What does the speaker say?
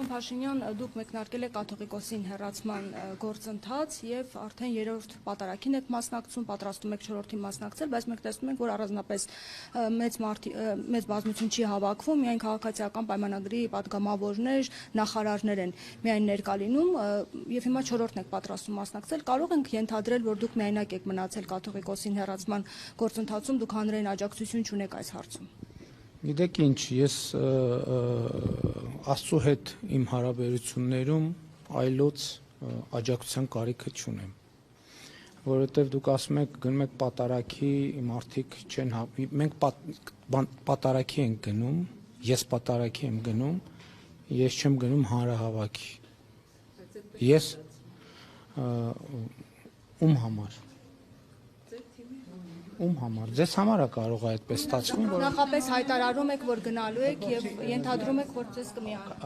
Պարոն Փաշինյան, դուք մեկնարկել եք կաթողիկոսին հեռացման գործընթաց եւ արդեն երրորդ պատարագին եք մասնակցում, պատրաստում եք չորրորդին մասնակցել, բայց մենք տեսնում ենք, որ առանձնապես մեծ բազմություն չի հավաքվում, միայն քաղաքացիական պայմանագրի պատգամավորներ, նախարարներ են միայն ներկա լինում եւ հիմա չորրորդն եք պատրաստում մասնակցել, կարող ենք ենթադրել, որ դուք միայնակ եք մնացել կաթողիկոսին հեռացման գործընթացում, դուք հանրային աջակցություն չունեք այս հարցում։ Գիտեք ինչ, ես Աստծո հետ իմ հարաբերություններում այլոց աջակցության կարիքը չունեմ, որովհետև դուք ասում եք գնում եք պատարագի, մարդիկ չեն մենք պատարագի ենք գնում, ես պատարագի եմ գնում, ես չեմ գնում հանրահավաքի։ Ես ում համար։ Ում համար։ Ձեզ համար է կարող այդպես ստացվում, որ նախապես հայտարարում եք, որ գնալու եք եւ ենթադրում եք, որ ձեզ կմիանա։